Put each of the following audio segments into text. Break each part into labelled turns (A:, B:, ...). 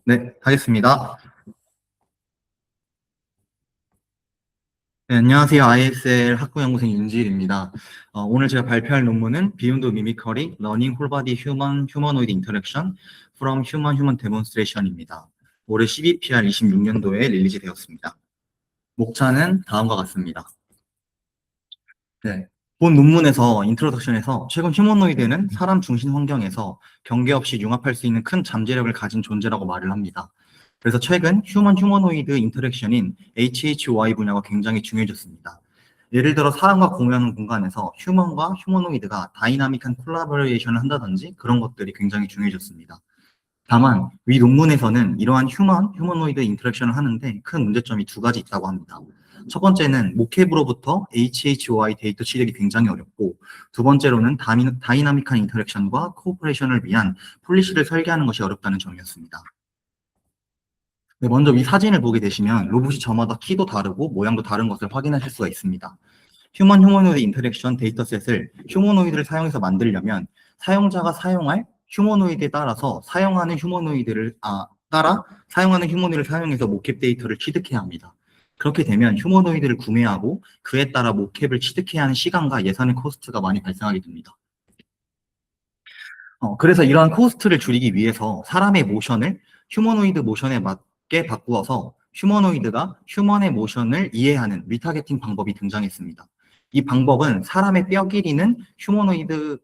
A: 네, 하겠습니다. 네, 안녕하세요. ISL 학부연구생 윤지일입니다. 오늘 제가 발표할 논문은 Beyond Mimicry, Learning Whole Body Human-Humanoid Interaction from Human-Human Demonstration입니다. 올해 12PR 26년도에 릴리즈 되었습니다. 목차는 다음과 같습니다. 네. 본 논문에서 인트로덕션에서 최근 휴머노이드는 사람 중심 환경에서 경계 없이 융합할 수 있는 큰 잠재력을 가진 존재라고 말을 합니다. 그래서 최근 휴머노이드 인터랙션인 HHY 분야가 굉장히 중요해졌습니다. 예를 들어 사람과 공유하는 공간에서 휴먼과 휴머노이드가 다이나믹한 콜라보레이션을 한다든지 그런 것들이 굉장히 중요해졌습니다. 다만 위 논문에서는 이러한 휴머노이드 인터랙션을 하는데 큰 문제점이 두 가지 있다고 합니다. 첫 번째는 모캡으로부터 HHY 데이터 취득이 굉장히 어렵고, 두 번째로는 다이나믹한 인터랙션과 코오퍼레이션을 위한 폴리시를 설계하는 것이 어렵다는 점이었습니다. 네, 먼저 이 사진을 보게 되시면 로봇이 저마다 키도 다르고 모양도 다른 것을 확인하실 수가 있습니다. 휴머노이드 인터랙션 데이터셋을 휴머노이드를 사용해서 만들려면 사용자가 사용할 휴머노이드에 따라서 사용하는 휴머노이드를 사용해서 모캡 데이터를 취득해야 합니다. 그렇게 되면 휴머노이드를 구매하고 그에 따라 모캡을 취득해야 하는 시간과 예산의 코스트가 많이 발생하게 됩니다. 그래서 이러한 코스트를 줄이기 위해서 사람의 모션을 휴머노이드 모션에 맞게 바꾸어서 휴머노이드가 휴먼의 모션을 이해하는 리타겟팅 방법이 등장했습니다. 이 방법은 사람의 뼈 길이는 휴머노이드의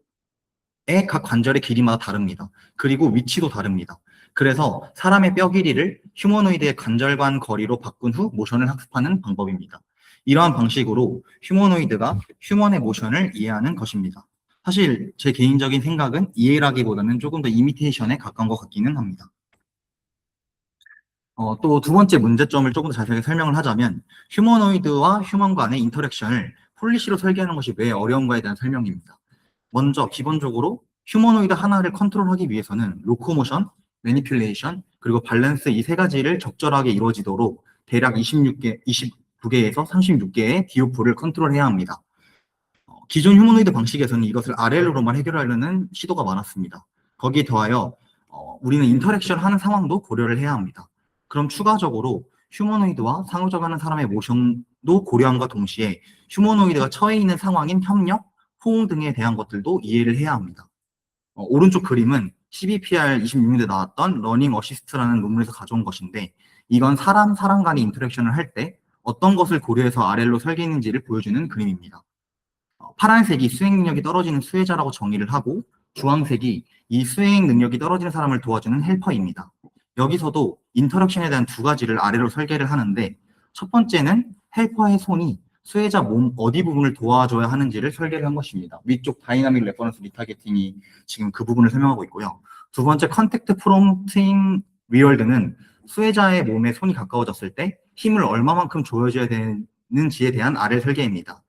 A: 각 관절의 길이마다 다릅니다. 그리고 위치도 다릅니다. 그래서 사람의 뼈 길이를 휴머노이드의 관절간 거리로 바꾼 후 모션을 학습하는 방법입니다. 이러한 방식으로 휴머노이드가 휴먼의 모션을 이해하는 것입니다. 사실 제 개인적인 생각은 이해라기보다는 조금 더 이미테이션에 가까운 것 같기는 합니다. 또 두 번째 문제점을 조금 더 자세하게 설명을 하자면 휴머노이드와 휴먼 간의 인터랙션을 폴리시로 설계하는 것이 왜 어려운가에 대한 설명입니다. 먼저 기본적으로 휴머노이드 하나를 컨트롤하기 위해서는 로코모션, 매니퓰레이션, 그리고 밸런스 이 세 가지를 적절하게 이루어지도록 대략 29개에서 36개의 디오프를 컨트롤해야 합니다. 기존 휴머노이드 방식에서는 이것을 RL로만 해결하려는 시도가 많았습니다. 거기에 더하여 우리는 인터랙션 하는 상황도 고려를 해야 합니다. 그럼 추가적으로 휴머노이드와 상호작용하는 사람의 모션도 고려함과 동시에 휴머노이드가 처해 있는 상황인 협력, 호응 등에 대한 것들도 이해를 해야 합니다. 오른쪽 그림은 12PR 26년에 나왔던 러닝 어시스트라는 논문에서 가져온 것인데, 이건 사람 간의 인터랙션을 할 때 어떤 것을 고려해서 RL로 설계했는지를 보여주는 그림입니다. 파란색이 수행 능력이 떨어지는 수혜자라고 정의를 하고, 주황색이 이 수행 능력이 떨어지는 사람을 도와주는 헬퍼입니다. 여기서도 인터랙션에 대한 두 가지를 아래로 설계를 하는데, 첫 번째는 헬퍼의 손이 수혜자 몸 어디 부분을 도와줘야 하는지를 설계를 한 것입니다. 위쪽 다이나믹 레퍼런스 리타겟팅이 지금 그 부분을 설명하고 있고요. 두 번째 컨택트 프롬팅 리월드는 수혜자의 몸에 손이 가까워졌을 때 힘을 얼마만큼 줘줘야 되는지에 대한 RL 설계입니다.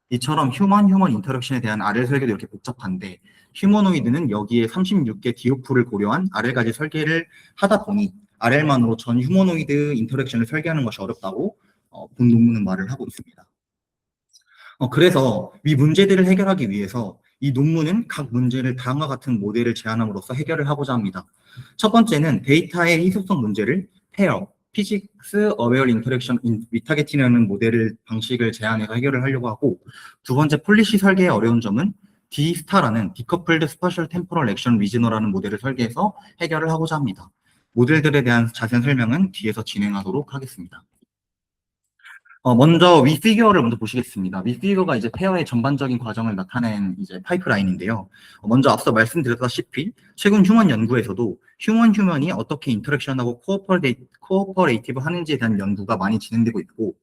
A: 이처럼 휴먼 인터랙션에 대한 RL 설계도 이렇게 복잡한데, 휴머노이드는 여기에 36개 디오프를 고려한 RL까지 설계를 하다 보니 RL만으로 전 휴머노이드 인터랙션을 설계하는 것이 어렵다고 본 논문은 말을 하고 있습니다. 그래서 이 문제들을 해결하기 위해서 이 논문은 각 문제를 다음과 같은 모델을 제안함으로써 해결을 하고자 합니다. 첫 번째는 데이터의 희소성 문제를 페어, 피직스 어웨어 인터랙션 리타겟팅이라는 방식을 제안해서 해결을 하려고 하고, 두 번째 폴리시 설계의 어려운 점은 D스타라는 디커플드 스파셜 템포럴 액션 리저너라는 모델을 설계해서 해결을 하고자 합니다. 모델들에 대한 자세한 설명은 뒤에서 진행하도록 하겠습니다. 먼저 위 피규어를 먼저 보시겠습니다. 위 피규어가 이제 페어의 전반적인 과정을 나타낸 이제 파이프라인인데요. 먼저 앞서 말씀드렸다시피 최근 휴먼 연구에서도 휴먼이 어떻게 인터랙션하고 코어퍼레이티브 하는지에 대한 연구가 많이 진행되고 있고,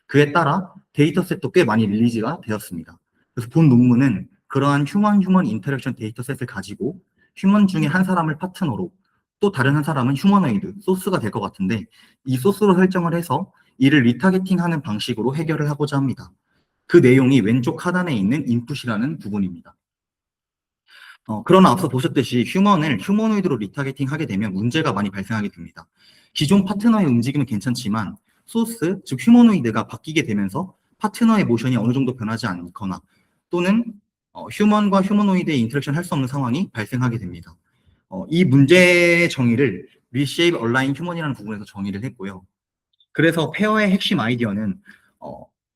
A: 그에 따라 데이터셋도 꽤 많이 릴리즈가 되었습니다. 그래서 본 논문은 그러한 휴먼 인터랙션 데이터셋을 가지고 휴먼 중에 한 사람을 파트너로, 또 다른 한 사람은 휴머노이드, 소스가 될 것 같은데, 이 소스로 설정을 해서 이를 리타겟팅하는 방식으로 해결을 하고자 합니다. 그 내용이 왼쪽 하단에 있는 인풋이라는 부분입니다. 그러나 앞서 보셨듯이 휴머노이드로 리타겟팅하게 되면 문제가 많이 발생하게 됩니다. 기존 파트너의 움직임은 괜찮지만 소스, 즉 휴머노이드가 바뀌게 되면서 파트너의 모션이 어느 정도 변하지 않거나, 또는 휴먼과 휴머노이드의 인터랙션 할 수 없는 상황이 발생하게 됩니다. 이 문제 정의를 reshape, align human이라는 부분에서 정의를 했고요. 그래서 페어의 핵심 아이디어는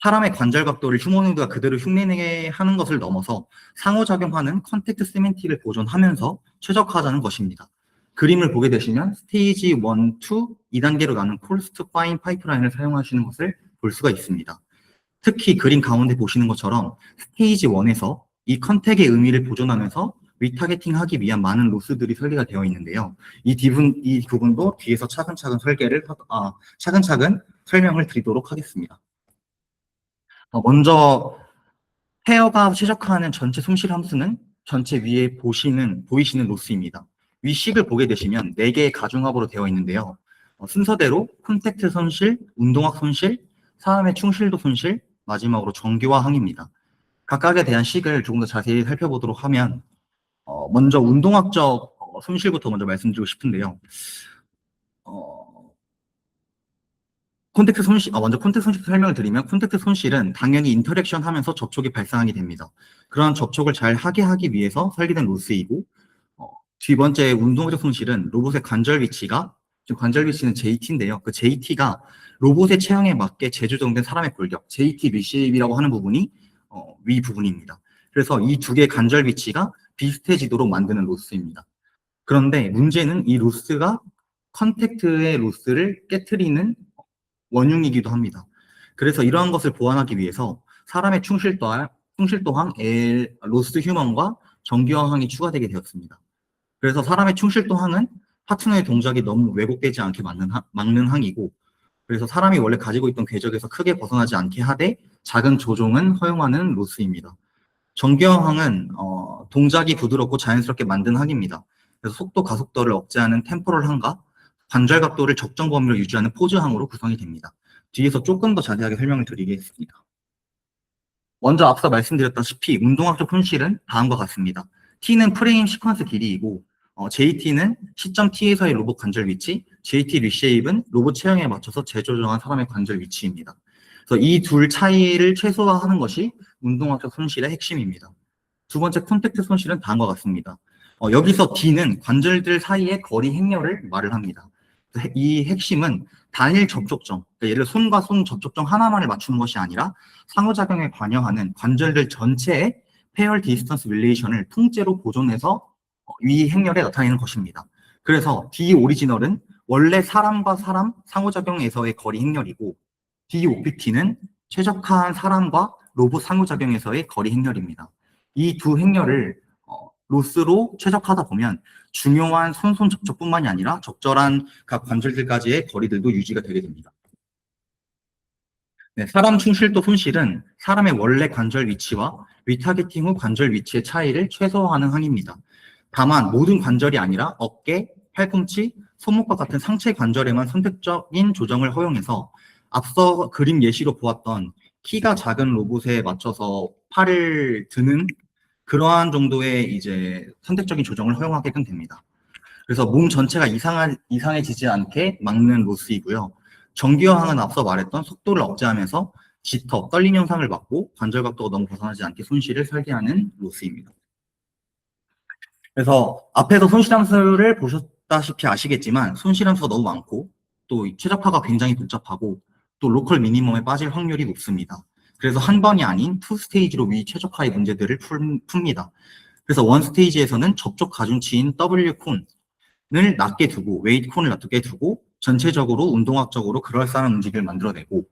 A: 사람의 관절 각도를 휴머노이드가 그대로 흉내내게 하는 것을 넘어서 상호작용하는 컨택트 시멘틱을 보존하면서 최적화하자는 것입니다. 그림을 보게 되시면 스테이지 1, 2, 2단계로 나눈 콜스트 파인 파이프라인을 사용하시는 것을 볼 수가 있습니다. 특히 그림 가운데 보시는 것처럼 스테이지 1에서 이 컨택의 의미를 보존하면서 리타겟팅하기 위한 많은 로스들이 설계가 되어 있는데요. 이 부분도 뒤에서 차근차근 설명을 드리도록 하겠습니다. 먼저 페어가 최적화하는 전체 손실 함수는 전체 위에 보이시는 로스입니다. 위식을 보게 되시면 4개의 가중합으로 되어 있는데요. 순서대로 콘택트 손실, 운동학 손실, 사람의 충실도 손실, 마지막으로 정교화 항입니다. 각각에 대한 식을 조금 더 자세히 살펴보도록 하면 먼저 운동학적 손실부터 먼저 말씀드리고 싶은데요. 먼저 콘택트 손실 설명을 드리면, 콘택트 손실은 당연히 인터랙션 하면서 접촉이 발생하게 됩니다. 그러한 접촉을 잘 하게 하기 위해서 설계된 로스이고, 두 번째 운동적 손실은 로봇의 관절 위치가, 지금 관절 위치는 JT인데요. 그 JT가 로봇의 체형에 맞게 재조정된 사람의 골격, JT 리쉐입이라고 하는 부분이 위 부분입니다. 그래서 이 두 개의 관절 위치가 비슷해지도록 만드는 로스입니다. 그런데 문제는 이 로스가 컨택트의 로스를 깨트리는 원흉이기도 합니다. 그래서 이러한 것을 보완하기 위해서 사람의 충실도항, 로스 휴먼과 정교항이 추가되게 되었습니다. 그래서 사람의 충실도항은 파트너의 동작이 너무 왜곡되지 않게 막는 항이고, 그래서 사람이 원래 가지고 있던 궤적에서 크게 벗어나지 않게 하되 작은 조종은 허용하는 로스입니다. 정교항은 동작이 부드럽고 자연스럽게 만든 항입니다. 그래서 속도, 가속도를 억제하는 템포럴 항과 관절 각도를 적정 범위로 유지하는 포즈 항으로 구성이 됩니다. 뒤에서 조금 더 자세하게 설명을 드리겠습니다. 먼저 앞서 말씀드렸다시피 운동학적 손실은 다음과 같습니다. T는 프레임 시퀀스 길이이고, JT는 시점 T에서의 로봇 관절 위치, JT 리쉐입은 로봇 체형에 맞춰서 재조정한 사람의 관절 위치입니다. 그래서 이 둘 차이를 최소화하는 것이 운동학적 손실의 핵심입니다. 두 번째 콘택트 손실은 다음과 같습니다. 여기서 D는 관절들 사이의 거리 행렬을 말을 합니다. 이 핵심은 단일 접촉점, 그러니까 예를 들어 손과 손 접촉점 하나만을 맞추는 것이 아니라 상호작용에 관여하는 관절들 전체의 페어 디스턴스 릴레이션을 통째로 보존해서 위 행렬에 나타내는 것입니다. 그래서 D 오리지널은 원래 사람과 사람 상호작용에서의 거리 행렬이고, D OPT는 최적화한 사람과 로봇 상호작용에서의 거리 행렬입니다. 이 두 행렬을 로스로 최적화하다 보면 중요한 손 접촉뿐만이 아니라 적절한 각 관절들까지의 거리들도 유지가 되게 됩니다. 네, 사람 충실도 손실은 사람의 원래 관절 위치와 리타겟팅 후 관절 위치의 차이를 최소화하는 항입니다. 다만 모든 관절이 아니라 어깨, 팔꿈치, 손목과 같은 상체 관절에만 선택적인 조정을 허용해서 앞서 그림 예시로 보았던 키가 작은 로봇에 맞춰서 팔을 드는 그러한 정도의 이제 선택적인 조정을 허용하게끔 됩니다. 그래서 몸 전체가 이상해지지 않게 막는 로스이고요. 정기여항은 앞서 말했던 속도를 억제하면서 지터, 떨림 현상을 막고 관절 각도가 너무 벗어나지 않게 손실을 설계하는 로스입니다. 그래서 앞에서 손실함수를 보셨다시피 아시겠지만 손실함수가 너무 많고 또 최적화가 굉장히 복잡하고 또 로컬 미니멈에 빠질 확률이 높습니다. 그래서 한 번이 아닌 투 스테이지로 위 최적화의 문제들을 풉니다. 그래서 원 스테이지에서는 접촉 가중치인 W 콘을 낮게 두고 웨이트 콘을 낮게 두고 전체적으로 운동학적으로 그럴싸한 움직임을 만들어내고,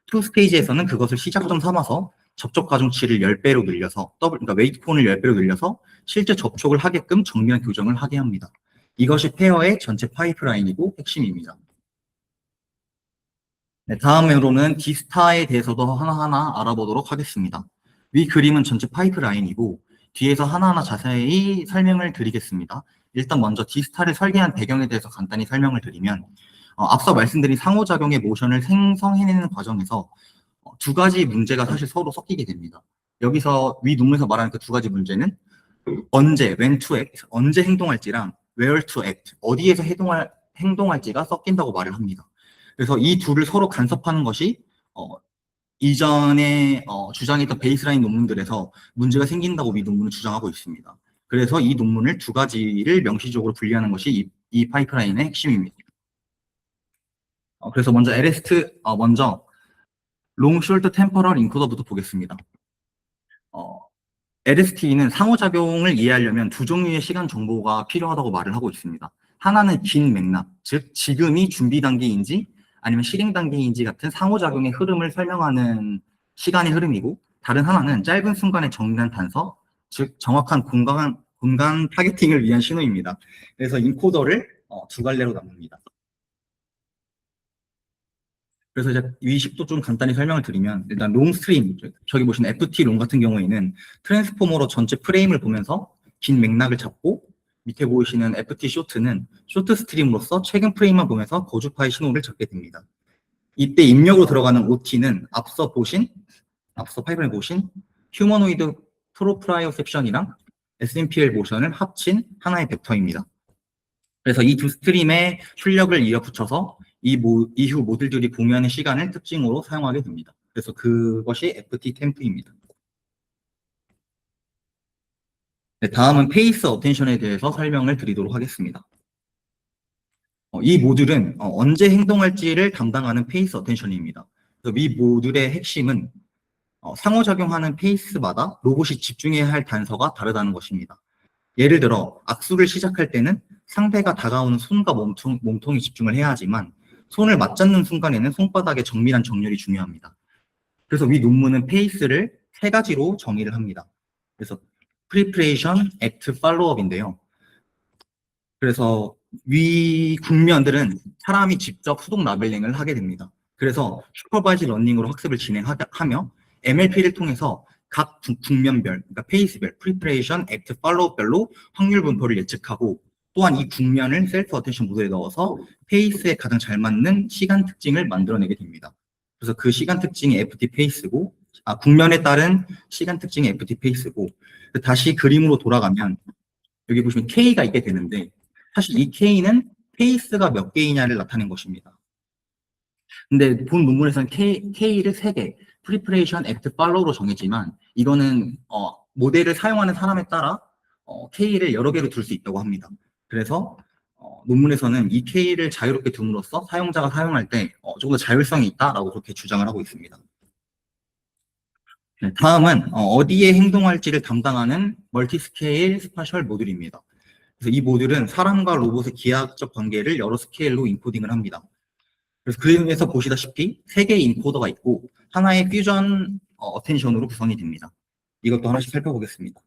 A: 투 스테이지에서는 그것을 시작점 삼아서 접촉 가중치를 10배로 늘려서 그러니까 웨이트 콘을 10배로 늘려서 실제 접촉을 하게끔 정밀한 교정을 하게 합니다. 이것이 페어의 전체 파이프라인이고 핵심입니다. 네, 다음으로는 D스타에 대해서도 하나하나 알아보도록 하겠습니다. 위 그림은 전체 파이프라인이고 뒤에서 하나하나 자세히 설명을 드리겠습니다. 일단 먼저 D스타를 설계한 배경에 대해서 간단히 설명을 드리면, 앞서 말씀드린 상호작용의 모션을 생성해내는 과정에서 두 가지 문제가 사실 서로 섞이게 됩니다. 여기서 위 논문에서 말하는 그 두 가지 문제는 언제, when to act, 언제 행동할지랑 where to act, 어디에서 행동할지가 섞인다고 말을 합니다. 그래서 이 둘을 서로 간섭하는 것이 이전에 주장했던 베이스라인 논문들에서 문제가 생긴다고 이 논문은 주장하고 있습니다. 그래서 이 논문을 두 가지를 명시적으로 분리하는 것이 이 이 파이프라인의 핵심입니다. 그래서 먼저 먼저 롱 숄트 템포럴 인코더부터 보겠습니다. LST는 상호작용을 이해하려면 두 종류의 시간 정보가 필요하다고 말을 하고 있습니다. 하나는 긴 맥락, 즉 지금이 준비 단계인지 아니면 실행 단계인지 같은 상호작용의 흐름을 설명하는 시간의 흐름이고, 다른 하나는 짧은 순간의 정리한 단서, 즉 정확한 공간 타겟팅을 위한 신호입니다. 그래서 인코더를 두 갈래로 나눕니다. 그래서 이제 위식도 좀 간단히 설명을 드리면, 일단 롱 스트림, 저기 보시는 FT 롱 같은 경우에는 트랜스포머로 전체 프레임을 보면서 긴 맥락을 잡고, 밑에 보이시는 FT 쇼트는 쇼트 스트림으로서 최근 프레임만 보면서 거주파의 신호를 잡게 됩니다. 이때 입력으로 들어가는 OT는 앞서 파이브에 보신 휴머노이드 프로프라이오셉션이랑 SMPL 모션을 합친 하나의 벡터입니다. 그래서 이 두 스트림의 출력을 이어 붙여서 이후 모듈들이 공유하는 시간을 특징으로 사용하게 됩니다. 그래서 그것이 FT 템프입니다. 네, 다음은 페이스 어텐션에 대해서 설명을 드리도록 하겠습니다. 이 모듈은 언제 행동할지를 담당하는 페이스 어텐션입니다. 그래서 이 모듈의 핵심은 상호작용하는 페이스마다 로봇이 집중해야 할 단서가 다르다는 것입니다. 예를 들어 악수를 시작할 때는 상대가 다가오는 손과 몸통에 집중을 해야 하지만 손을 맞잡는 순간에는 손바닥의 정밀한 정렬이 중요합니다. 그래서 위 논문은 페이스를 세 가지로 정의를 합니다. 그래서 Preparation, Act, Follow-up인데요. 그래서 위 국면들은 사람이 직접 수동 라벨링을 하게 됩니다. 그래서 슈퍼바이즈 러닝으로 학습을 진행하며 MLP를 통해서 각 국면별, 그러니까 페이스별, Preparation, Act, Follow-up별로 확률 분포를 예측하고, 또한 이 국면을 셀프 어텐션 모델에 넣어서 페이스에 가장 잘 맞는 시간 특징을 만들어내게 됩니다. 그래서 그 시간 특징이 FT 페이스고, 국면에 따른 시간 특징이 FT 페이스고, 다시 그림으로 돌아가면 여기 보시면 K가 있게 되는데, 사실 이 K는 페이스가 몇 개이냐를 나타낸 것입니다. 근데 본 논문에서는 K를 3개, Preparation, Act, Follow로 정했지만, 이거는 모델을 사용하는 사람에 따라 K를 여러 개로 둘 수 있다고 합니다. 그래서 논문에서는 이 K를 자유롭게 둠으로써 사용자가 사용할 때 조금 더 자율성이 있다라고 그렇게 주장을 하고 있습니다. 네, 다음은 어디에 행동할지를 담당하는 멀티스케일 스파셜 모듈입니다. 그래서 이 모듈은 사람과 로봇의 기하학적 관계를 여러 스케일로 인코딩을 합니다. 그래서 그림에서 보시다시피 3개의 인코더가 있고 하나의 퓨전 어텐션으로 구성이 됩니다. 이것도 하나씩 살펴보겠습니다.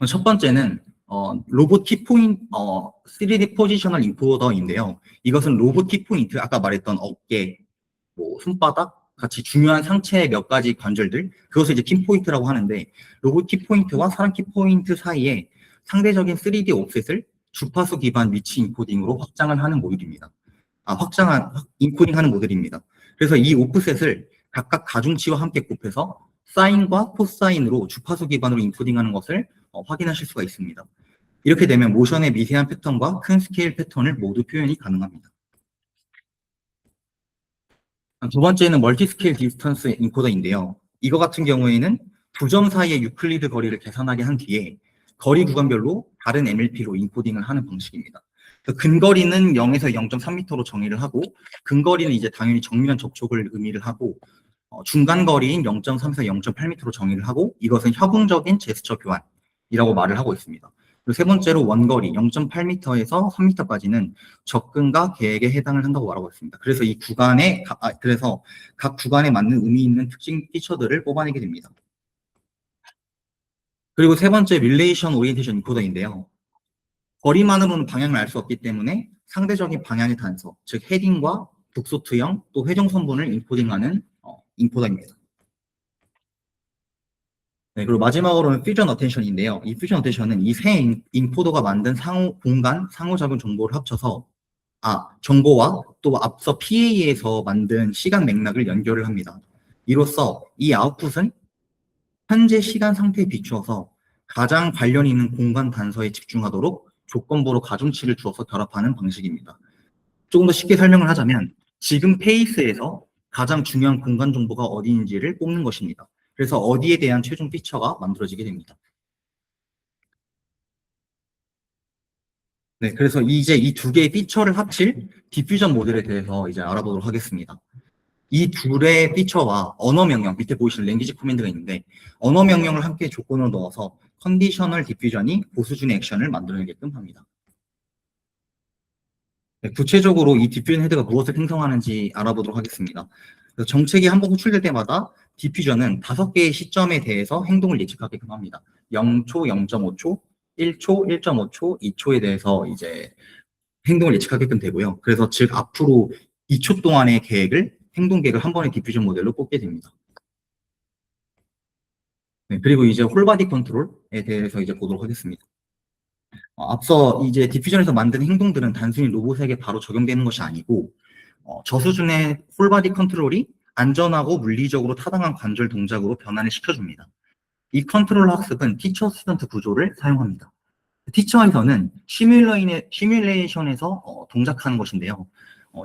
A: 첫 번째는 로봇 키포인트 3D 포지셔널 인코더인데요. 이것은 로봇 키포인트, 아까 말했던 어깨, 손바닥 같이 중요한 상체의 몇 가지 관절들, 그것을 이제 키포인트라고 하는데, 로봇 키포인트와 사람 키포인트 사이에 상대적인 3D 옵셋을 주파수 기반 위치 인코딩으로 확장을 하는 모듈입니다. 인코딩하는 모델입니다. 그래서 이 오프셋을 각각 가중치와 함께 곱해서 사인과 코사인으로 주파수 기반으로 인코딩하는 것을 확인하실 수가 있습니다. 이렇게 되면 모션의 미세한 패턴과 큰 스케일 패턴을 모두 표현이 가능합니다. 두 번째는 멀티스케일 디스턴스 인코더인데요. 이거 같은 경우에는 두 점 사이의 유클리드 거리를 계산하게 한 뒤에 거리 구간별로 다른 MLP로 인코딩을 하는 방식입니다. 근거리는 0에서 0.3m로 정의를 하고, 근거리는 이제 당연히 정밀한 접촉을 의미를 하고, 중간 거리인 0.3에서 0.8m로 정의를 하고, 이것은 협응적인 제스처 교환이라고 말을 하고 있습니다. 그리고 세 번째로 원거리 0.8m에서 3m까지는 접근과 계획에 해당을 한다고 말하고 있습니다. 그래서 그래서 각 구간에 맞는 의미 있는 특징 피처들을 뽑아내게 됩니다. 그리고 세 번째 릴레이션 오리엔테이션 인코더인데요. 거리만으로는 방향을 알 수 없기 때문에 상대적인 방향의 단서, 즉 헤딩과 북소트형 또 회전선분을 인코딩하는 인코더입니다. 네, 그리고 마지막으로는 퓨전 어텐션인데요. 이 퓨전 어텐션은 이 세 인코더가 만든 상호작용 정보를 합쳐서 정보와 또 앞서 PA에서 만든 시간 맥락을 연결을 합니다. 이로써 이 아웃풋은 현재 시간 상태에 비추어서 가장 관련 있는 공간 단서에 집중하도록 조건부로 가중치를 주어서 결합하는 방식입니다. 조금 더 쉽게 설명을 하자면 지금 페이스에서 가장 중요한 공간 정보가 어디인지를 뽑는 것입니다. 그래서 어디에 대한 최종 피처가 만들어지게 됩니다. 네, 그래서 이제 이 두 개의 피처를 합칠 디퓨전 모델에 대해서 이제 알아보도록 하겠습니다. 이 둘의 피처와 언어 명령, 밑에 보이시는 랭귀지 코맨드가 있는데, 언어 명령을 함께 조건으로 넣어서 컨디셔널 디퓨전이 보수준의 액션을 만들어내게끔 합니다. 네, 구체적으로 이 디퓨전 헤드가 무엇을 생성하는지 알아보도록 하겠습니다. 그래서 정책이 한번 호출될 때마다 디퓨전은 5개의 시점에 대해서 행동을 예측하게끔 합니다. 0초, 0.5초, 1초, 1.5초, 2초에 대해서 이제 행동을 예측하게끔 되고요. 그래서 즉 앞으로 2초 동안의 계획을 행동 계획을 한 번의 디퓨전 모델로 뽑게 됩니다. 네, 그리고 이제 홀바디 컨트롤에 대해서 이제 보도록 하겠습니다. 앞서 이제 디퓨전에서 만든 행동들은 단순히 로봇에게 바로 적용되는 것이 아니고 저수준의 홀바디 컨트롤이 안전하고 물리적으로 타당한 관절 동작으로 변환을 시켜줍니다. 이 컨트롤 학습은 티처 스튜던트 구조를 사용합니다. 티처에서는 시뮬레이션에서 동작하는 것인데요.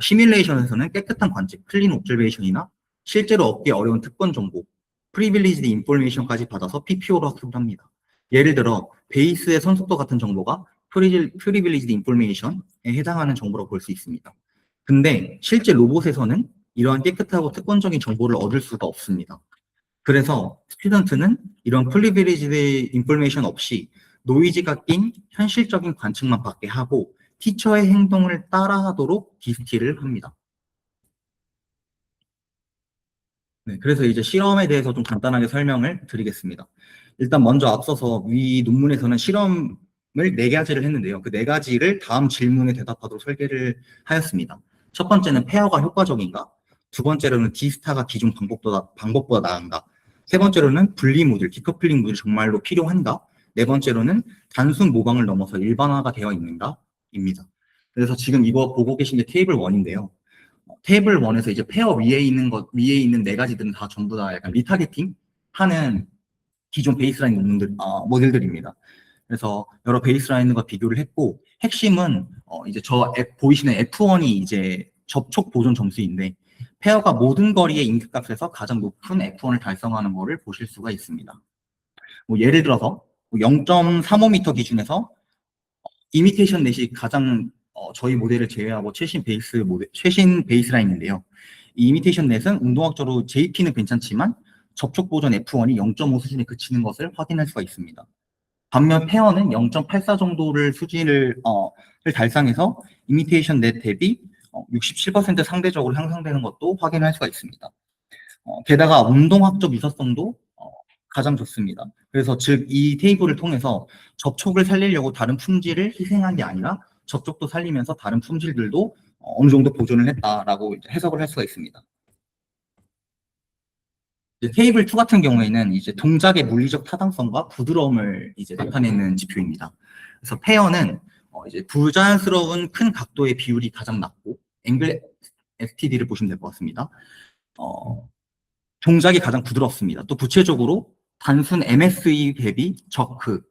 A: 시뮬레이션에서는 깨끗한 관측, 클린 옵저베이션이나 실제로 얻기 어려운 특권 정보, 프리빌리지드 인포메이션까지 받아서 PPO로 학습을 합니다. 예를 들어 베이스의 선속도 같은 정보가 프리빌리지드 인포메이션에 해당하는 정보라고 볼 수 있습니다. 근데 실제 로봇에서는 이러한 깨끗하고 특권적인 정보를 얻을 수가 없습니다. 그래서 스튜던트는 이런 프리빌리지드 인포메이션 없이 노이즈가 낀 현실적인 관측만 받게 하고 티처의 행동을 따라하도록 디스티를 합니다. 네, 그래서 이제 실험에 대해서 좀 간단하게 설명을 드리겠습니다. 일단 먼저 앞서서 위 논문에서는 실험을 4가지를 했는데요. 그 4가지를 다음 질문에 대답하도록 설계를 하였습니다. 첫 번째는 페어가 효과적인가? 두 번째로는 디스타가 기존 방법보다 나은가? 세 번째로는 분리 모듈, 디커플링 모듈이 정말로 필요한가? 네 번째로는 단순 모방을 넘어서 일반화가 되어 있는가? 입니다. 그래서 지금 이거 보고 계신 게 테이블 1인데요. 테이블 1에서 이제 페어 위에 있는 4가지들은 다 전부 다 약간 리타겟팅 하는 기존 베이스라인 모델들입니다. 그래서 여러 베이스라인과 비교를 했고, 핵심은 이제 보이시는 F1이 이제 접촉 보존 점수인데, 페어가 모든 거리의 인크값에서 가장 높은 F1을 달성하는 것을 보실 수가 있습니다. 뭐 예를 들어서 0.35m 기준에서 이미테이션 넷이 가장 저희 모델을 제외하고 최신 베이스라인인데요. 이 이미테이션 넷은 운동학적으로 JP는 괜찮지만 접촉 보존 F1이 0.5 수준에 그치는 것을 확인할 수가 있습니다. 반면 페어는 0.84 정도를 수준을 달성해서 이미테이션 넷 대비 67% 상대적으로 향상되는 것도 확인할 수가 있습니다. 게다가 운동학적 유사성도 가장 좋습니다. 그래서 즉 이 테이블을 통해서 접촉을 살리려고 다른 품질을 희생한 게 아니라 접촉도 살리면서 다른 품질들도 어느 정도 보존을 했다라고 해석을 할 수가 있습니다. 이제 테이블 2 같은 경우에는 이제 동작의 물리적 타당성과 부드러움을 이제 나타내는 지표입니다. 그래서 페어는 이제 부자연스러운 큰 각도의 비율이 가장 낮고 앵글 STD를 보시면 될 것 같습니다. 동작이 가장 부드럽습니다. 또 구체적으로 단순 MSE 대비 저크,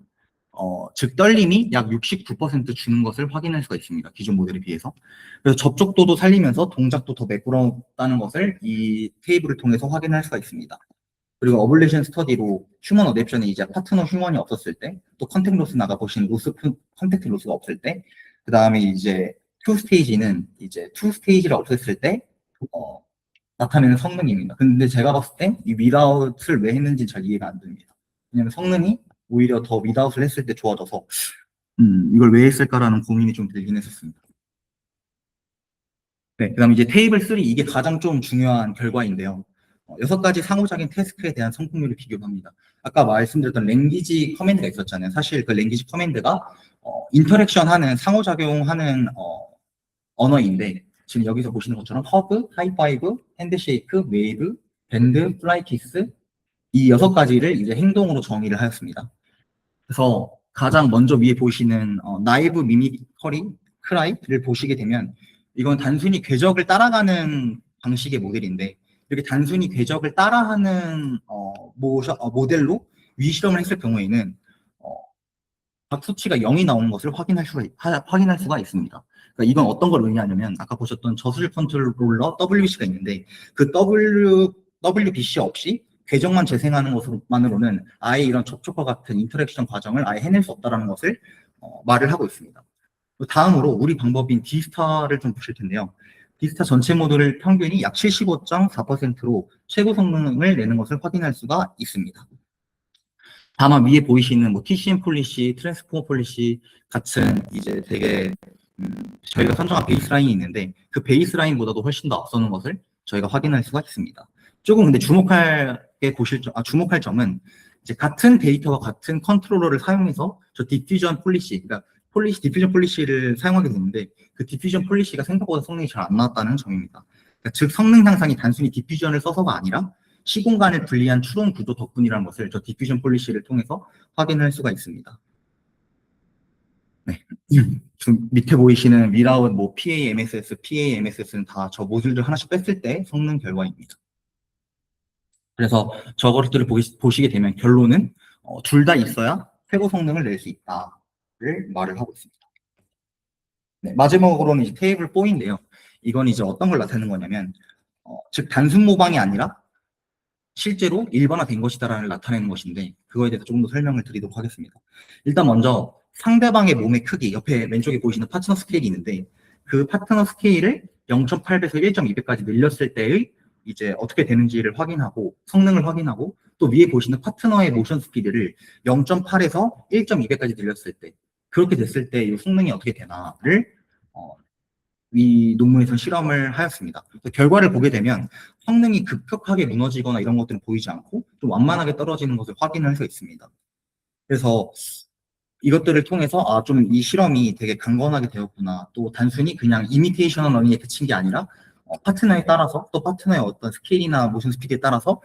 A: 즉 떨림이 약 69% 주는 것을 확인할 수가 있습니다. 기존 모델에 비해서. 그래서 접촉도도 살리면서 동작도 더 매끄럽다는 것을 이 테이블을 통해서 확인할 수가 있습니다. 그리고 어블레이션 스터디로 휴먼 어댑션에 이제 파트너 휴먼이 없었을 때, 또 컨택 로스 나가 보신 컨택트 로스가 없을 때, 그 다음에 이제 투 스테이지는 이제 투 스테이지를 없앴을 때 나타내는 성능입니다. 근데 제가 봤을 때 이 윗아웃을 왜 했는지 잘 이해가 안 됩니다. 왜냐면 성능이 오히려 더 윗아웃을 했을 때 좋아져서 이걸 왜 했을까라는 고민이 좀 들긴 했었습니다. 네, 그 다음에 이제 테이블 3, 이게 가장 좀 중요한 결과인데요. 6가지 상호작용 태스크에 대한 성공률을 비교합니다. 아까 말씀드렸던 랭귀지 커맨드가 있었잖아요. 사실 그 랭귀지 커맨드가 인터랙션하는, 상호작용하는 언어인데, 지금 여기서 보시는 것처럼 허브, 하이파이브, 핸드쉐이크, 웨이브, 밴드, 플라이키스, 이 6가지를 이제 행동으로 정의를 하였습니다. 그래서 가장 먼저 위에 보시는 나이브 미미커리 크라이를 보시게 되면 이건 단순히 궤적을 따라가는 방식의 모델인데, 이렇게 단순히 궤적을 따라하는 모델로 위실험을 했을 경우에는 각 수치가 0이 나오는 것을 확인할 수가 있습니다. 그러니까 이건 어떤 걸 의미하냐면, 아까 보셨던 저술 컨트롤러 WBC가 있는데, 그 WBC 없이 궤적만 재생하는 것만으로는 아예 이런 접촉과 같은 인터랙션 과정을 아예 해낼 수 없다는 것을 말을 하고 있습니다. 다음으로 우리 방법인 D스타를 좀 보실 텐데요. D스타 전체 모듈 평균이 약 75.4%로 최고 성능을 내는 것을 확인할 수가 있습니다. 다만 위에 보이시는 뭐 TCM 폴리시, 트랜스포머 폴리시 같은 이제 되게 저희가 선정한 베이스라인이 있는데 그 베이스라인보다도 훨씬 더 앞서는 것을 저희가 확인할 수가 있습니다. 조금 근데 주목할 점은 이제 같은 데이터와 같은 컨트롤러를 사용해서 저 디퓨전 폴리시, 그러니까 디퓨전 폴리시를 사용하게 되는데 그 디퓨전 폴리시가 생각보다 성능이 잘 안 나왔다는 점입니다. 그러니까 즉 성능 향상이 단순히 디퓨전을 써서가 아니라 시공간을 분리한 추론 구조 덕분이라는 것을 저 디퓨전 폴리시를 통해서 확인할 수가 있습니다. 네. 밑에 보이시는 미라웃, 뭐 PAMSS, PAMSS는 다 저 모듈들 하나씩 뺐을 때 성능 결과입니다. 그래서 저것들을 보시게 되면 결론은 둘 다 있어야 최고 성능을 낼 수 있다를 말을 하고 있습니다. 네, 마지막으로는 이제 테이블 4인데요. 이건 이제 어떤 걸 나타내는 거냐면 즉 단순 모방이 아니라 실제로 일반화된 것이다라는 나타내는 것인데 그거에 대해서 조금 더 설명을 드리도록 하겠습니다. 일단 먼저 상대방의 몸의 크기, 옆에 왼쪽에 보이시는 파트너 스케일이 있는데 그 파트너 스케일을 0.8배에서 1.2배까지 늘렸을 때의 이제 어떻게 되는지를 확인하고 성능을 확인하고 또 위에 보시는 파트너의 모션 스피드를 0.8에서 1.2배까지 늘렸을 때 그렇게 됐을 때 이 성능이 어떻게 되나를 이 논문에서 실험을 하였습니다. 결과를 보게 되면 성능이 급격하게 무너지거나 이런 것들은 보이지 않고 좀 완만하게 떨어지는 것을 확인할 수 있습니다. 그래서 이것들을 통해서 좀 이 실험이 되게 강건하게 되었구나. 또 단순히 그냥 이미테이션 러닝에 그친 게 아니라 파트너에 따라서 또 파트너의 어떤 스케일이나 모션 스피드에 따라서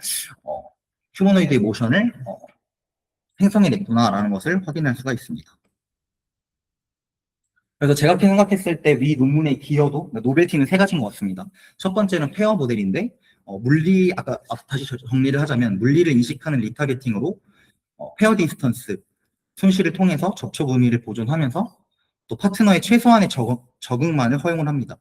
A: 휴머노이드의 모션을 생성해냈구나라는 것을 확인할 수가 있습니다. 그래서 제가 생각했을 때 위 논문의 기여도, 노벨티는 세 가지인 것 같습니다. 첫 번째는 페어 모델인데, 아까 다시 정리를 하자면, 물리를 인식하는 리타게팅으로 페어 디스턴스, 손실을 통해서 접촉 의미를 보존하면서 또 파트너의 최소한의 적응만을 허용을 합니다.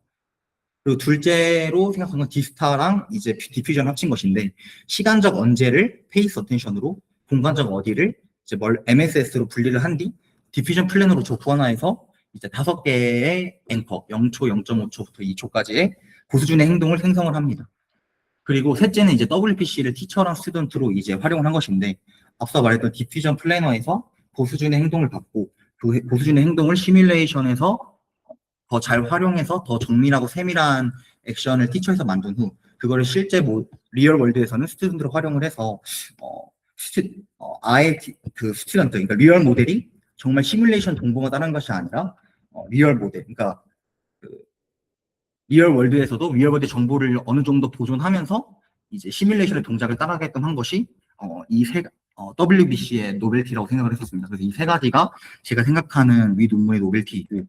A: 그리고 둘째로 생각한 건 디스타랑 이제 디퓨전 합친 것인데, 시간적 언제를 페이스 어텐션으로, 공간적 어디를 이제 MSS로 분리를 한 뒤, 디퓨전 플랜으로 보완화해서 이제 5개의 앵커, 0초, 0.5초부터 2초까지의 고수준의 행동을 생성을 합니다. 그리고 셋째는 이제 WPC를 티처랑 스튜던트로 이제 활용을 한 것인데, 앞서 말했던 디퓨전 플래너에서 고수준의 행동을 받고, 그 고수준의 행동을 시뮬레이션에서 더 잘 활용해서 더 정밀하고 세밀한 액션을 티처에서 만든 후, 그거를 실제 리얼 월드에서는 스튜던트로 활용을 해서, 아예 그 스튜던트, 그러니까 리얼 모델이 정말 시뮬레이션 동봉을 따른 것이 아니라 리얼 모델, 그러니까 그 리얼 월드에서도 리얼 월드 정보를 어느 정도 보존하면서 이제 시뮬레이션의 동작을 따라가게끔 한 것이 WBC의 노벨티라고 생각을 했었습니다. 그래서 이 세 가지가 제가 생각하는 위 논문의 노벨티이고,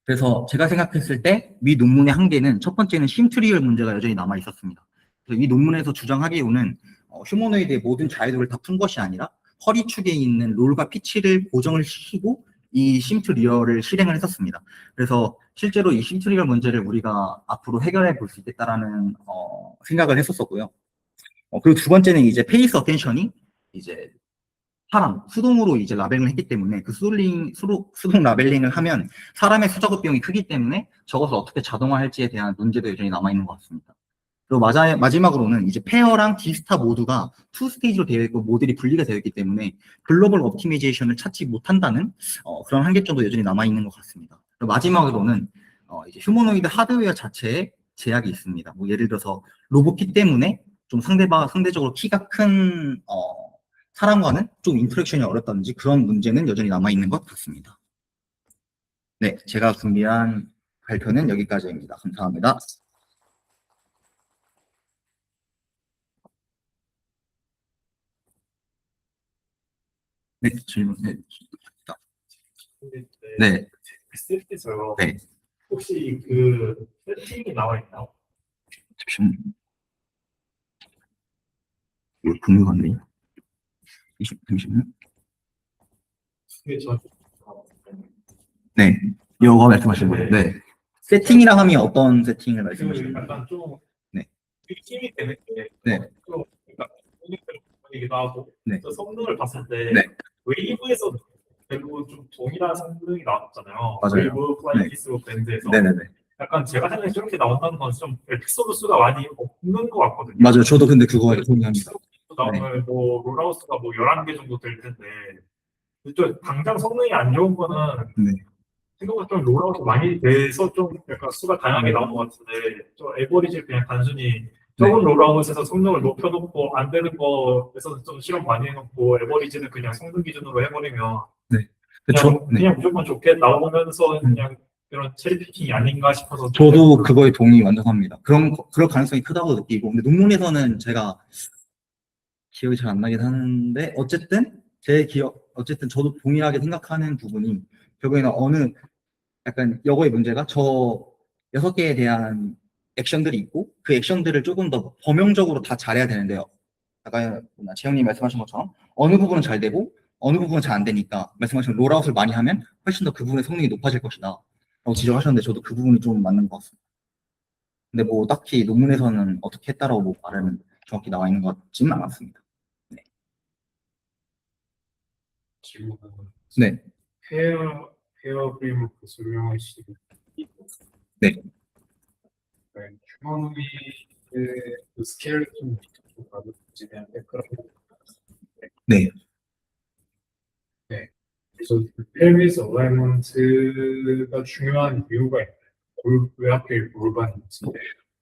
A: 그래서 제가 생각했을 때 위 논문의 한계는 첫 번째는 심트리얼 문제가 여전히 남아 있었습니다. 그래서 이 논문에서 주장하기로는 휴머노이드의 모든 자유도를 다 푼 것이 아니라 허리축에 있는 롤과 피치를 고정을 시키고 이 심트리얼을 실행을 했었습니다. 그래서 실제로 이 심트리얼 문제를 우리가 앞으로 해결해 볼 수 있겠다라는 생각을 했었었고요. 그리고 두 번째는 이제 페이스 어텐션이 이제 수동으로 이제 라벨링을 했기 때문에 그 수동 라벨링을 하면 사람의 수작업 비용이 크기 때문에 저것을 어떻게 자동화할지에 대한 문제도 여전히 남아있는 것 같습니다. 그리고 마지막으로는 이제 페어랑 디스타 모두가 투 스테이지로 되어 있고 모델이 분리가 되어 있기 때문에 글로벌 옵티미제이션을 찾지 못한다는 그런 한계점도 여전히 남아있는 것 같습니다. 그리고 마지막으로는 이제 휴머노이드 하드웨어 자체에 제약이 있습니다. 뭐 예를 들어서 로봇키 때문에 좀 상대적으로 키가 큰 사람과는 좀 인터랙션이 어렵다든지 그런 문제는 여전히 남아있는 것 같습니다. 네, 제가 준비한 발표는 여기까지입니다. 감사합니다. 네, 질문. 네. 네.
B: SF에서요.
A: 네.
B: 혹시 그 세팅이 나와 있나요?
A: 잠시만요. 이거 궁금한데요. 잠시만요.
B: 그게 저
A: 네. 이거 말씀하시는 거예요. 네. 세팅이라 하면 어떤 세팅을 말씀하시는 거예요?
B: 약간 좀
A: 네.
B: 힘이 되는 게
A: 네.
B: 좀 그러니까 분위기도 하고
A: 네.
B: 또 성능을 봤을 때
A: 네.
B: 웨이브에서 그리고 좀 동일한 성능이 나왔잖아요.
A: 맞아요.
B: 웨이브 플라잉
A: 네.
B: 키스 밴드에서.
A: 네네네.
B: 약간 제가 생각에 저렇게 나온다는 건 좀 에피소드 수가 많이 없는 것 같거든요.
A: 맞아요. 저도 근데 그거에 동의합니다.
B: 나오면 뭐 롤하우스가 뭐 11개 정도 될 텐데 또 당장 성능이 안 좋은 거는
A: 네.
B: 생각보다 좀 롤아웃이 많이 돼서 좀 약간 수가 다양하게 나온 것 같은데 저 에버리지를 그냥 단순히 적은 롤아웃에서 성능을 높여놓고 안 되는 거에서 좀 실험 많이 해놓고 에버리지는 그냥 성능 기준으로 해버리면
A: 네.
B: 그냥, 그냥 무조건 좋게 나오면서 그냥 그런 체리피킹이 아닌가 싶어서
A: 저도 그거에 동의 완전 합니다. 그럴 가능성이 크다고 느끼고, 근데 논문에서는 제가 기억이 잘 안 나긴 하는데, 어쨌든 저도 동일하게 생각하는 부분이, 결국에는 약간 여거의 문제가 저 6개에 대한 액션들이 있고, 그 액션들을 조금 더 범용적으로 다 잘해야 되는데요. 아까 재영님 말씀하신 것처럼, 어느 부분은 잘 되고, 어느 부분은 잘 안 되니까, 말씀하신 롤아웃을 많이 하면 훨씬 더 그 부분의 성능이 높아질 것이다. 라고 지적하셨는데, 저도 그 부분이 좀 맞는 것 같습니다. 근데 뭐 딱히 논문에서는 어떻게 했다라고 뭐 말은 정확히 나와 있는 것 같지는 않았습니다.
B: 질문은
A: 네.
B: 페어 프레임워크 설명하시고
A: 네.
B: 휴머노이드의 그 스케일을 좀 가지고 그런
A: 네.
B: 네. 그래서 펠비스 어라이먼트가 중요한 이유가 있나요? 왜 하필 골반인지.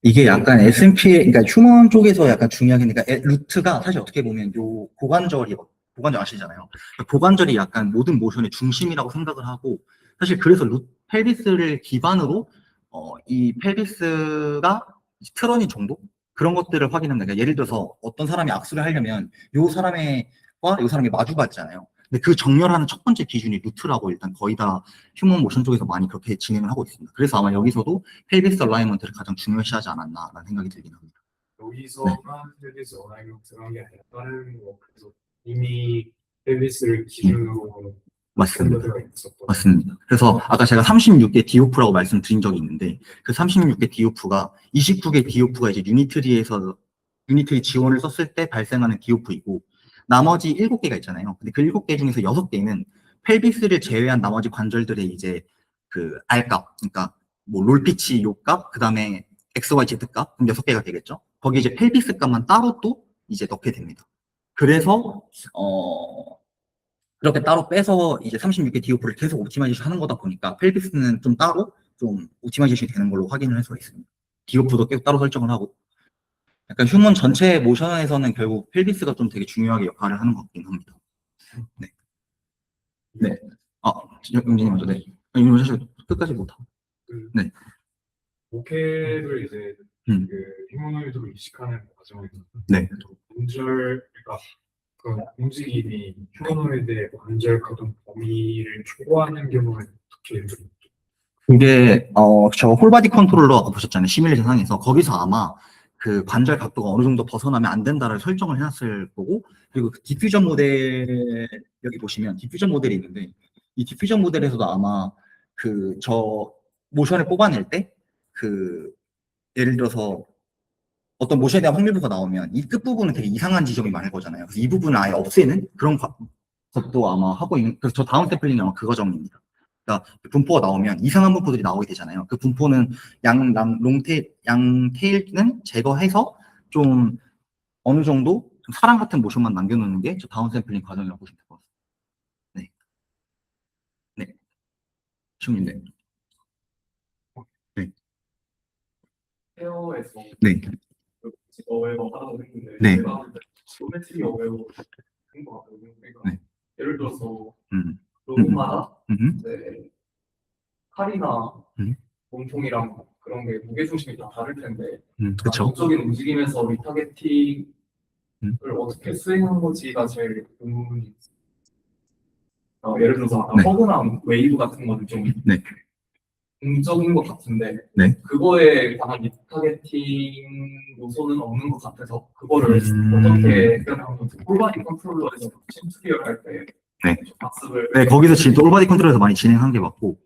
A: 이게 약간 S&P, 그러니까 휴먼 쪽에서 약간 중요하게, 그러니까 루트가 사실 어떻게 보면 요 고관절 아시잖아요. 고관절이 약간 모든 모션의 중심이라고 생각을 하고, 사실 그래서 펠비스를 기반으로, 이 펠비스가 트러닝 정도? 그런 것들을 확인합니다. 그러니까 예를 들어서 어떤 사람이 악수를 하려면 요 사람이 마주받잖아요. 근데 그 정렬하는 첫 번째 기준이 루트라고 일단 거의 다 휴먼 모션 쪽에서 많이 그렇게 진행을 하고 있습니다. 그래서 아마 여기서도 펠비스 얼라이먼트를 가장 중요시하지 않았나라는 생각이 들긴 합니다.
B: 여기서만 펠비스 어라이먼트라는 게 아니라 다른 뭐 그래서 이미 펠비스를 기준으로
A: 맞습니다.
B: 가 있었던.
A: 맞습니다. 그래서 아까 제가 36개 디오프라고 말씀드린 적이 있는데 그 36개 디오프가 29개 디오프가 이제 유니트리 지원을 썼을 때 발생하는 디오프이고 나머지 7개가 있잖아요. 근데 그 7개 중에서 6개는 펠비스를 제외한 나머지 관절들의 이제 그 R값, 그러니까 뭐 롤피치 요 값, 그 다음에 XYZ 값, 그럼 6개가 되겠죠. 거기 이제 펠비스 값만 따로 또 이제 넣게 됩니다. 그래서 그렇게 따로 빼서 이제 36개 디오프를 계속 옵티마이제이션 하는 거다 보니까 펠비스는 좀 따로 좀 옵티마이제이션이 되는 걸로 확인을 할 수가 있습니다. 디오프도 계속 따로 설정을 하고 약간 휴먼 전체 모션에서는 결국 펠비스가 좀 되게 중요하게 역할을 하는 것 같긴 합니다. 네. 네. 용진이 먼저, 네. 이거 사실 끝까지 못하고. 네.
B: 목회를 이제
A: 음.
B: 그 휴머노이드로 이식하는 과정에서
A: 네.
B: 그러니까 그 움직임이 휴머노이드의 관절 가동 범위를 초과하는 경우는 어떻게
A: 그게, 저 홀바디 컨트롤러 아까 보셨잖아요. 시뮬레이션 상에서. 거기서 아마 그 관절 각도가 어느 정도 벗어나면 안 된다를 설정을 해놨을 거고, 그리고 그 디퓨전 모델, 여기 보시면 디퓨전 모델이 있는데, 이 디퓨전 모델에서도 아마 저 모션을 뽑아낼 때, 예를 들어서 어떤 모션에 대한 확률부가 나오면 이 끝부분은 되게 이상한 지점이 많을 거잖아요. 그래서 이 부분을 아예 없애는 그런 것도 아마 하고 있는, 그래서 저 다운 샘플링이 아마 그 과정입니다. 그러니까 분포가 나오면 이상한 분포들이 나오게 되잖아요. 그 분포는 양 테일는 제거해서 좀 어느 정도 좀 사람 같은 모션만 남겨놓는 게 저 다운 샘플링 과정이라고 보시면 될 것 같습니다. 네. 네. 시훈님, 네. 네.
B: 페어에서
A: 네.
B: 어웨어 하라고 했는데
A: 네.
B: 지오메트리 어웨어 한거 같거든요. 그러니까
A: 네.
B: 예를 들어서
A: 음.
B: 로봇마다
A: 음.
B: 이제 팔이나
A: 음.
B: 몸통이랑 그런 게 무게 중심이 다 다를 텐데
A: 그렇죠.
B: 적인 움직임에서 리타겟팅을
A: 음.
B: 어떻게 수행한 거지가 제일 의문이 있어요. 예를 들어서
A: 네.
B: 허그나 웨이브 같은 거는 좀
A: 네.
B: 공적인 것 같은데
A: 네.
B: 그거에 관한 리타겟팅 요소는 없는 것 같아서 그거를 어떻게 해결하는 건지 홀바디 컨트롤러에서 심투리얼 할때
A: 네.
B: 학습을
A: 네, 거기서 지금 올바디 컨트롤에서 많이 진행한 게 맞고,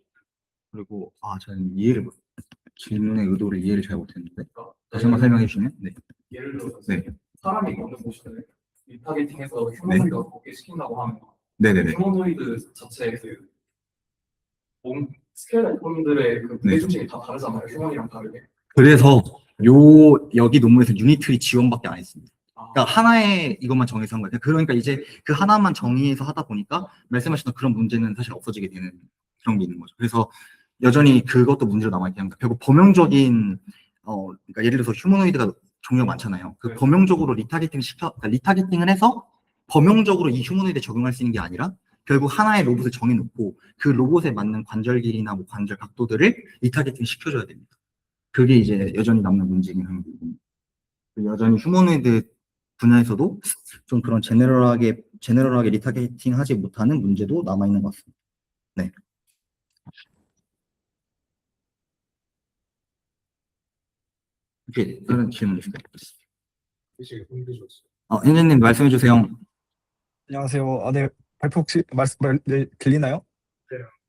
A: 그리고, 저는 질문의 의도를 이해를 잘 못했는데, 다시 한번 설명해 주시면, 네.
B: 예를 들어서
A: 네.
B: 사람이 걷는 모션을 리타겟팅해서 휴머노이드가 걷게 시킨다고 하면
A: 네네네.
C: 휴머노이드 자체 몸 스케일 폼들의 그 무게 중심이 다 다르잖아요. 휴먼이랑 다르게.
A: 그래서 여기 논문에서 유니트리 지원밖에 안 했습니다. 그러니까 하나의 이것만 정해서 한 거예요. 그러니까 이제 그 하나만 정의해서 하다 보니까 말씀하셨던 그런 문제는 사실 없어지게 되는 그런 게 있는 거죠. 그래서 여전히 그것도 문제로 남아있긴 합니다. 결국 범용적인 그러니까 예를 들어서 휴머노이드가 종류가 많잖아요. 그
C: 네.
A: 범용적으로 그러니까 리타겟팅을 해서 범용적으로 이 휴머노이드에 적용할 수 있는 게 아니라 결국 하나의 로봇을 정해놓고 그 로봇에 맞는 관절 길이나 뭐 관절 각도들을 리타겟팅 시켜줘야 됩니다. 그게 이제 여전히 남는 문제긴 합니다. 여전히 휴머노이드 분야에서도 좀 그런 제너럴하게 리타겟팅 하지 못하는 문제도 남아있는 것 같습니다. 네. 혹시 다른 질문 있을까요? 현재님 말씀해 주세요.
D: 안녕하세요. 네, 발표 혹시 네, 들리나요?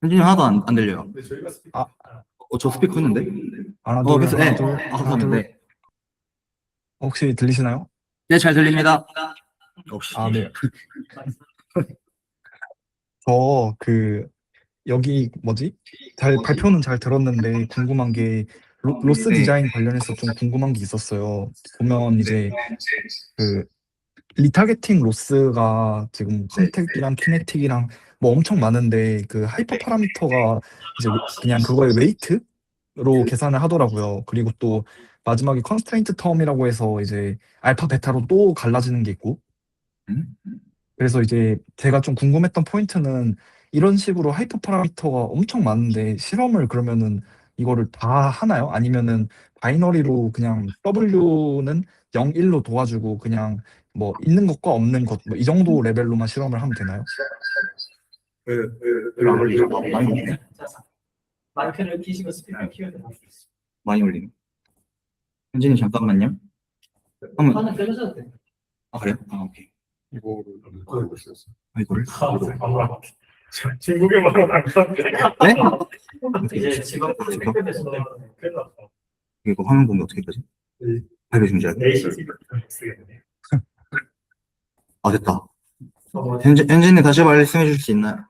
A: 현재님 하나도 안 들려요.
B: 근데 저희가
D: 아.
A: 저 스피커 했는데?
D: 하나, 둘,
A: 그래서,
D: 하나,
A: 네.
D: 둘,
A: 하나,
D: 하나, 둘.
A: 네.
D: 혹시 들리시나요?
A: 네, 잘 들립니다. 역시.
D: 아, 네. 여기 발표는 잘 들었는데 궁금한 게 로스
A: 네.
D: 디자인 관련해서 좀 궁금한 게 있었어요. 보면 이제 그 리타겟팅 로스가 지금 컨택이랑 키네틱이랑 뭐 엄청 많은데 그 하이퍼 파라미터가 이제 그냥 그거의 웨이트로 계산을 하더라고요. 그리고 또 마지막에 컨스트레인트 텀이라고 해서 이제 알파 베타로 또 갈라지는 게 있고.
A: 음?
D: 그래서 이제 제가 좀 궁금했던 포인트는 이런 식으로 하이퍼 파라미터가 엄청 많은데 실험을 그러면은 이거를 다 하나요? 아니면은 바이너리로 그냥 W는 0, 1로 도와주고 그냥 뭐 있는 것과 없는 것 뭐 이 정도 레벨로만 실험을 하면 되나요?
A: 별로 안 걸리죠? 많이 걸리네.
B: 마이크를 키시고 스피커 키워야 되나?
A: 많이 걸리네. 현재님 잠깐만요. 한번,
B: 하나 빼셔도 돼요.
A: 그래요? 오케이.
C: 이거를
A: 이거를?
B: 중국의 말은 안 가는데.
A: 네?
B: 이제 지금 스피커에서 큰일 났어.
A: 이거 화면 보면 어떻게 되지?
B: 네.
A: 발표 중지하기.
B: ACC 쓰겠네.
A: 됐다. 현재님 다시 말씀해 주실 수 있나요?